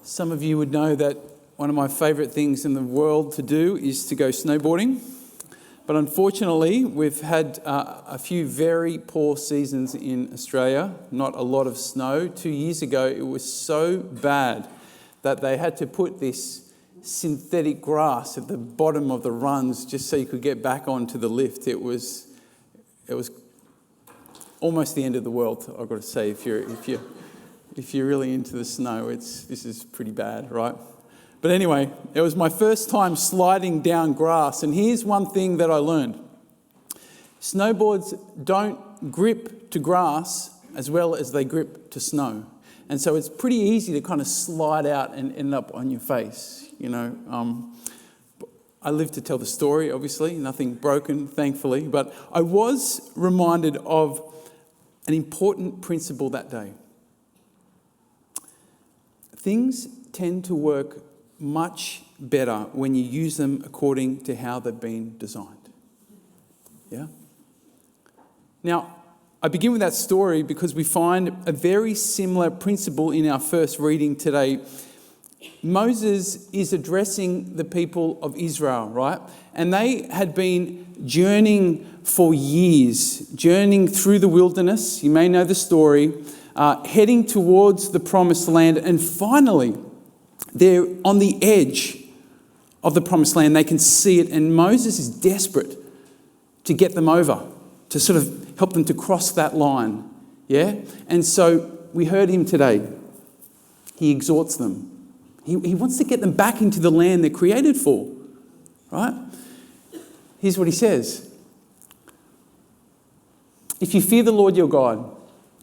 Some of you would know that one of my favourite things in the world to do is to go snowboarding. But unfortunately, we've had a few very poor seasons in Australia, not a lot of snow. 2 years ago, it was so bad that they had to put this synthetic grass at the bottom of the runs just so you could get back onto the lift. It was almost the end of the world, I've got to say. If you're really into the snow, this is pretty bad, right? But anyway, it was my first time sliding down grass, and here's one thing that I learned. Snowboards don't grip to grass as well as they grip to snow. And so it's pretty easy to kind of slide out and end up on your face, you know. I live to tell the story, obviously, nothing broken, thankfully. But I was reminded of an important principle that day. Things tend to work much better when you use them according to how they've been designed. Yeah? Now, I begin with that story because we find a very similar principle in our first reading today. Moses is addressing the people of Israel, right? And they had been journeying for years, journeying through the wilderness. You may know the story. Heading towards the promised land, and finally they're on the edge of the promised land. They can see it, and Moses is desperate to get them over, to sort of help them to cross that line. Yeah? And so we heard him today. He exhorts them. He wants to get them back into the land they're created for. Right? Here's what he says. If you fear the Lord your God,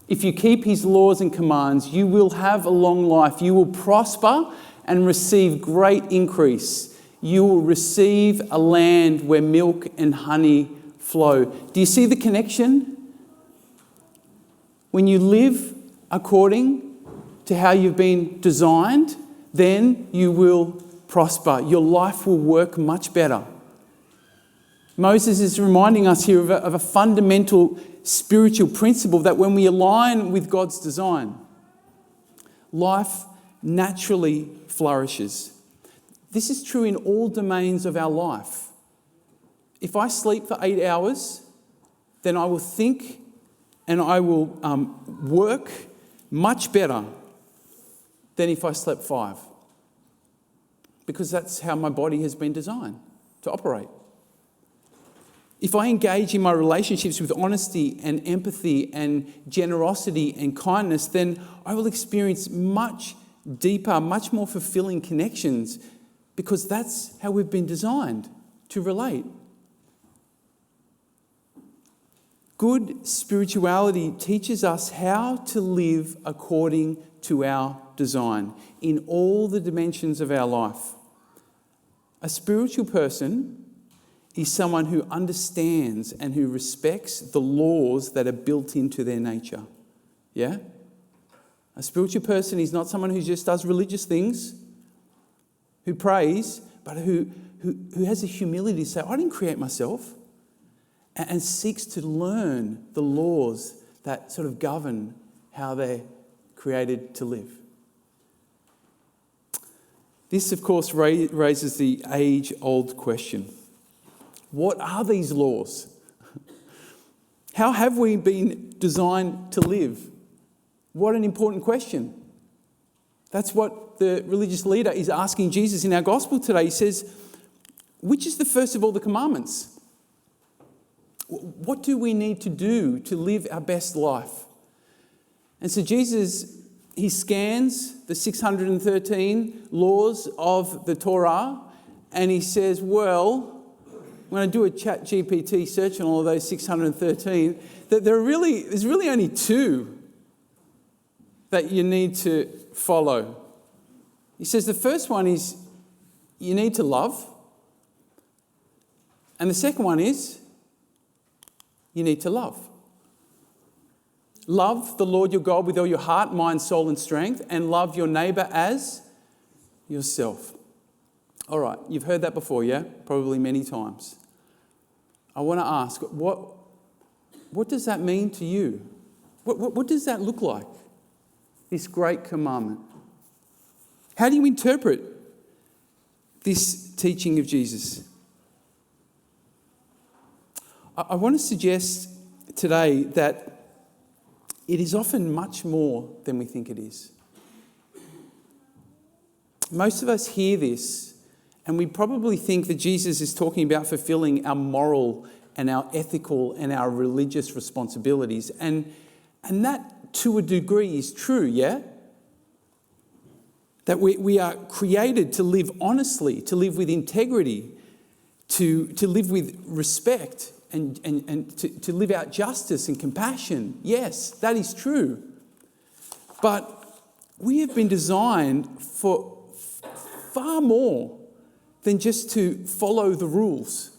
if you keep his laws and commands, you will have a long life. You will prosper and receive great increase. You will receive a land where milk and honey flow. Do you see the connection? When you live according to how you've been designed, then you will prosper. Your life will work much better. Moses is reminding us here of a fundamental spiritual principle that when we align with God's design, life naturally flourishes. This is true in all domains of our life. If I sleep for 8 hours, then I will think and I will work much better than if I slept 5. Because that's how my body has been designed to operate. If I engage in my relationships with honesty and empathy and generosity and kindness, then I will experience much deeper, much more fulfilling connections, because that's how we've been designed to relate. Good spirituality teaches us how to live according to our design in all the dimensions of our life. A spiritual person is someone who understands and who respects the laws that are built into their nature. Yeah? A spiritual person is not someone who just does religious things, who prays, but who has the humility to say, I didn't create myself, and seeks to learn the laws that sort of govern how they're created to live. This, of course, raises the age-old question. What are these laws? How have we been designed to live? What an important question. That's what the religious leader is asking Jesus in our gospel today. He says, which is the first of all the commandments? What do we need to do to live our best life? And so Jesus, he scans the 613 laws of the Torah, and he says, well, when I do a chat GPT search on all of those 613, that there's really only 2 that you need to follow. He says the first one is you need to love. And the second one is you need to love. Love the Lord your God with all your heart, mind, soul, and strength, and love your neighbour as yourself. All right, you've heard that before, yeah? Probably many times. I want to ask, what does that mean to you? What does that look like, this great commandment? How do you interpret this teaching of Jesus? I want to suggest today that it is often much more than we think it is. Most of us hear this and we probably think that Jesus is talking about fulfilling our moral and our ethical and our religious responsibilities. And that, to a degree, is true, yeah? That we are created to live honestly, to live with integrity, to live with respect and to live out justice and compassion. Yes, that is true. But we have been designed for far more than just to follow the rules,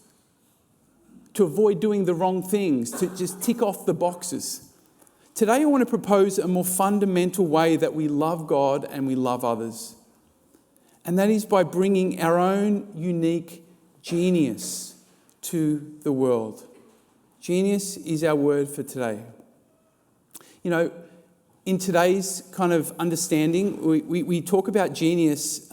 to avoid doing the wrong things, to just tick off the boxes. Today I want to propose a more fundamental way that we love God and we love others. And that is by bringing our own unique genius to the world. Genius is our word for today. You know, in today's kind of understanding, we talk about genius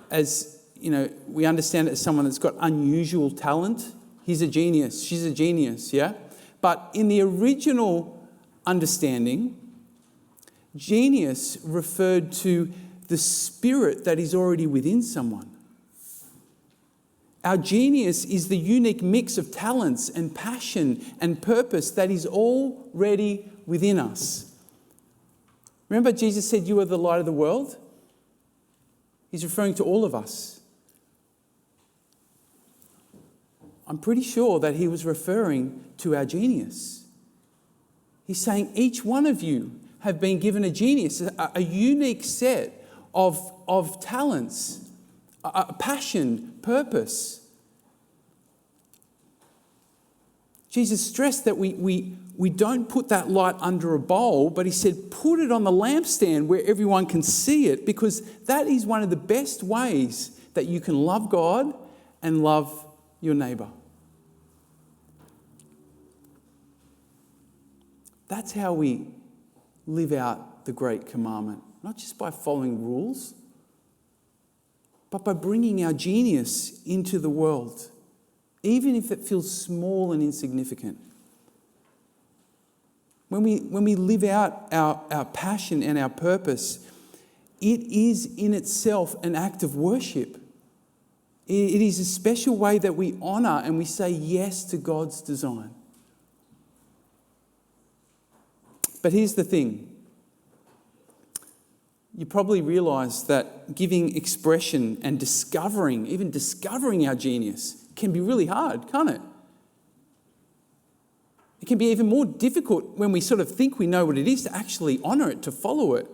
as, you know, we understand it as someone that's got unusual talent. He's a genius, she's a genius, yeah? But in the original understanding, genius referred to the spirit that is already within someone. Our genius is the unique mix of talents and passion and purpose that is already within us. Remember, Jesus said, "You are the light of the world"? He's referring to all of us. I'm pretty sure that he was referring to our genius. He's saying each one of you have been given a genius, a unique set of talents, a passion, purpose. Jesus stressed that we don't put that light under a bowl, but he said, put it on the lampstand where everyone can see it, because that is one of the best ways that you can love God and love your neighbour. That's how we live out the great commandment, not just by following rules, but by bringing our genius into the world, even if it feels small and insignificant. When we live out our passion and our purpose, it is in itself an act of worship. It is a special way that we honour and we say yes to God's design. But here's the thing. You probably realise that giving expression and even discovering our genius can be really hard, can't it? It can be even more difficult when we sort of think we know what it is to actually honour it, to follow it.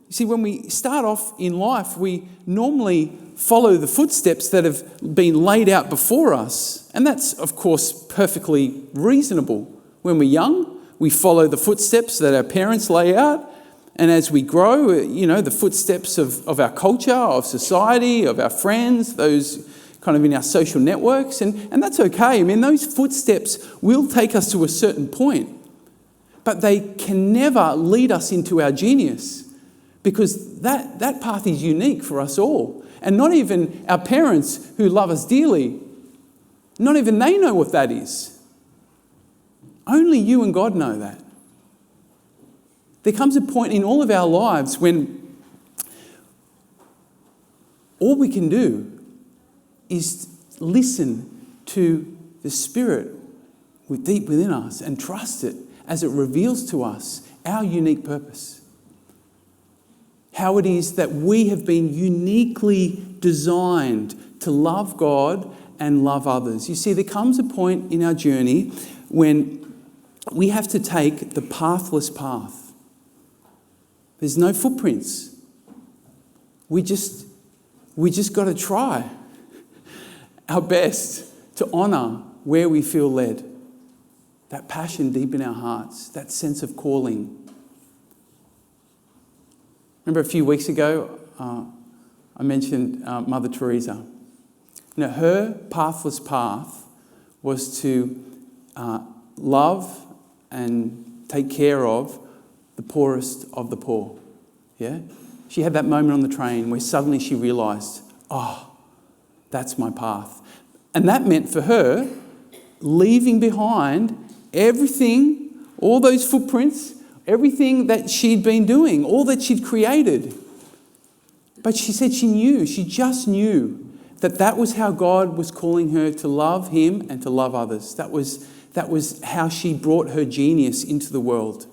You see, when we start off in life, we normally follow the footsteps that have been laid out before us. And that's, of course, perfectly reasonable. When we're young, we follow the footsteps that our parents lay out. And as we grow, you know, the footsteps of our culture, of society, of our friends, those kind of in our social networks. And that's okay. I mean, those footsteps will take us to a certain point. But they can never lead us into our genius, because that path is unique for us all. And not even our parents, who love us dearly, not even they know what that is. Only you and God know that. There comes a point in all of our lives when all we can do is listen to the Spirit deep within us and trust it as it reveals to us our unique purpose. How it is that we have been uniquely designed to love God and love others. You see, there comes a point in our journey when we have to take the pathless path. There's no footprints. We just got to try our best to honour where we feel led. That passion deep in our hearts, that sense of calling. Remember a few weeks ago, I mentioned Mother Teresa. Her pathless path was to love and take care of the poorest of the poor. Yeah? She had that moment on the train where suddenly she realised, oh, that's my path. And that meant for her leaving behind everything, all those footprints, everything that she'd been doing, all that she'd created. But she said she just knew that was how God was calling her to love him and to love others. That was how she brought her genius into the world.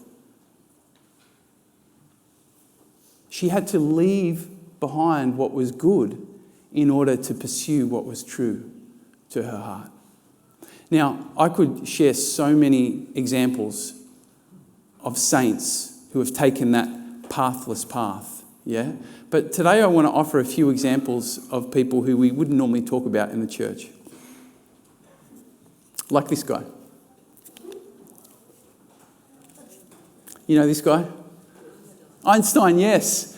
She had to leave behind what was good in order to pursue what was true to her heart. Now, I could share so many examples of saints who have taken that pathless path, yeah? But today I want to offer a few examples of people who we wouldn't normally talk about in the church. Like this guy. You know this guy? Einstein, yes.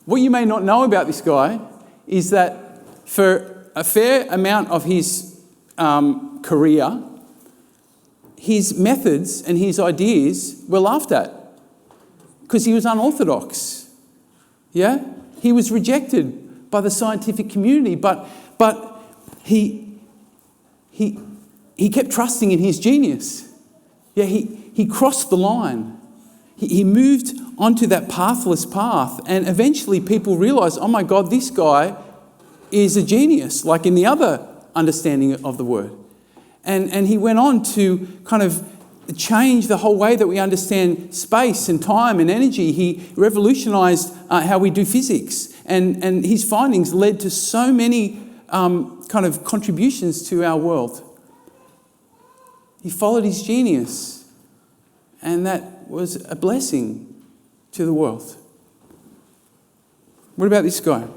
What you may not know about this guy is that for a fair amount of his career, his methods and his ideas were laughed at because he was unorthodox. Yeah? He was rejected by the scientific community, but he kept trusting in his genius. Yeah, he crossed the line. He moved onto that pathless path, and eventually people realised, oh my God, this guy is a genius, like in the other understanding of the word. And he went on to kind of change the whole way that we understand space and time and energy. He revolutionised how we do physics, and his findings led to so many kind of contributions to our world. He followed his genius, and that was a blessing to the world. What about this guy?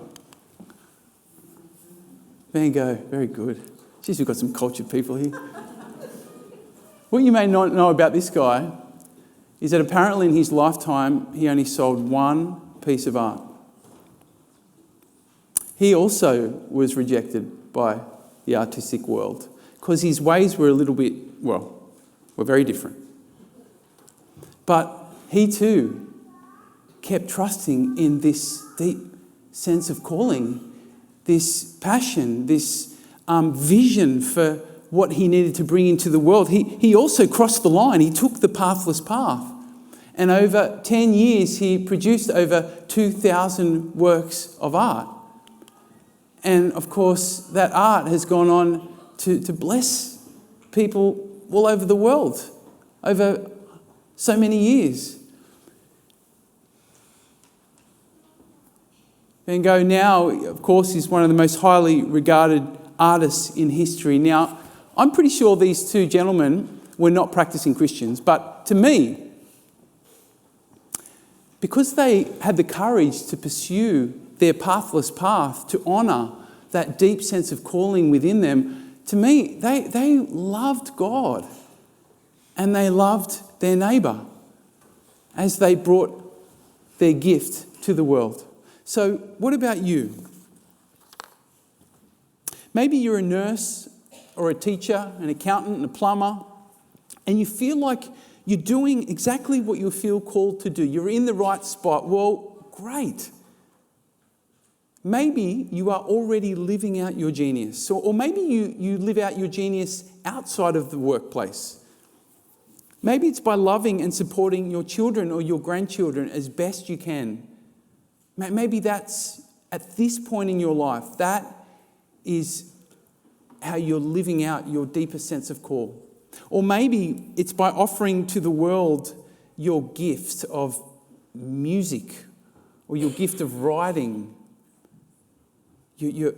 Van Gogh, very good. Jeez, we've got some cultured people here. What you may not know about this guy is that apparently in his lifetime he only sold one piece of art. He also was rejected by the artistic world because his ways were a little bit, were very different. But he too kept trusting in this deep sense of calling, this passion, this vision for what he needed to bring into the world. He also crossed the line. He took the pathless path. And over 10 years, he produced over 2,000 works of art. And of course, that art has gone on to bless people all over the world over so many years. Van Gogh now, of course, is one of the most highly regarded artists in history. Now, I'm pretty sure these two gentlemen were not practicing Christians, but to me, because they had the courage to pursue their pathless path, to honour that deep sense of calling within them, to me, they loved God and they loved their neighbour as they brought their gift to the world. So what about you? Maybe you're a nurse or a teacher, an accountant, and a plumber, and you feel like you're doing exactly what you feel called to do. You're in the right spot. Well, great. Maybe you are already living out your genius, or maybe you live out your genius outside of the workplace. Maybe it's by loving and supporting your children or your grandchildren as best you can. Maybe that's, at this point in your life, that is how you're living out your deepest sense of call. Or maybe it's by offering to the world your gift of music or your gift of writing. You're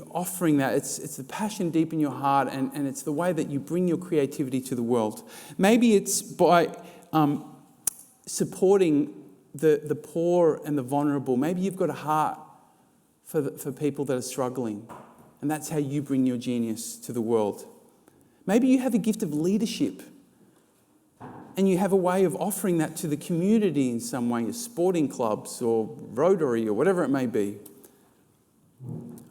offering that. It's the passion deep in your heart, and it's the way that you bring your creativity to the world. Maybe it's by supporting the poor and the vulnerable. Maybe you've got a heart for people that are struggling, and that's how you bring your genius to the world. Maybe you have a gift of leadership, and you have a way of offering that to the community in some way, your sporting clubs or Rotary or whatever it may be.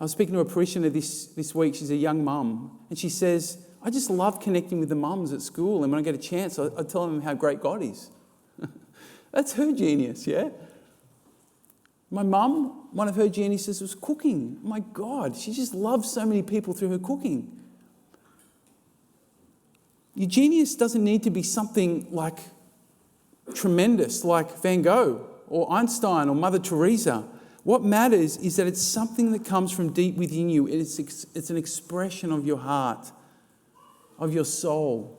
I was speaking to a parishioner this week. She's a young mum. And she says, I just love connecting with the mums at school. And when I get a chance, I tell them how great God is. That's her genius, yeah? My mum, one of her geniuses was cooking. My God, she just loves so many people through her cooking. Your genius doesn't need to be something like tremendous, like Van Gogh or Einstein or Mother Teresa. What matters is that it's something that comes from deep within you. It's an expression of your heart, of your soul.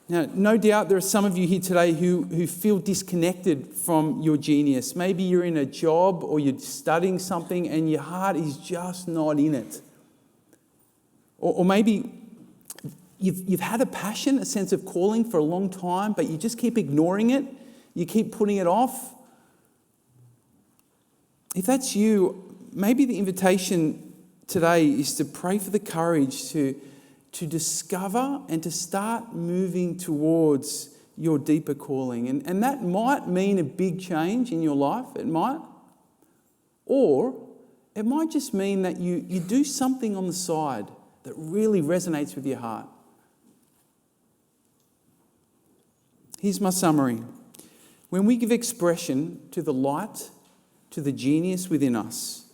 Now, no doubt there are some of you here today who feel disconnected from your genius. Maybe you're in a job or you're studying something and your heart is just not in it. Or maybe you've had a passion, a sense of calling for a long time, but you just keep ignoring it. You keep putting it off. If that's you, maybe the invitation today is to pray for the courage to discover and to start moving towards your deeper calling. And that might mean a big change in your life, it might. Or it might just mean that you do something on the side that really resonates with your heart. Here's my summary. When we give expression to the light, to the genius within us,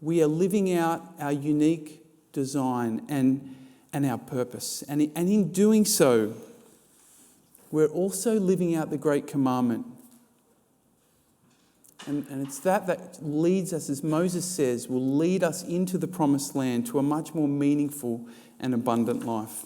we are living out our unique design and our purpose. And in doing so, we're also living out the great commandment. And it's that leads us, as Moses says, will lead us into the promised land to a much more meaningful and abundant life.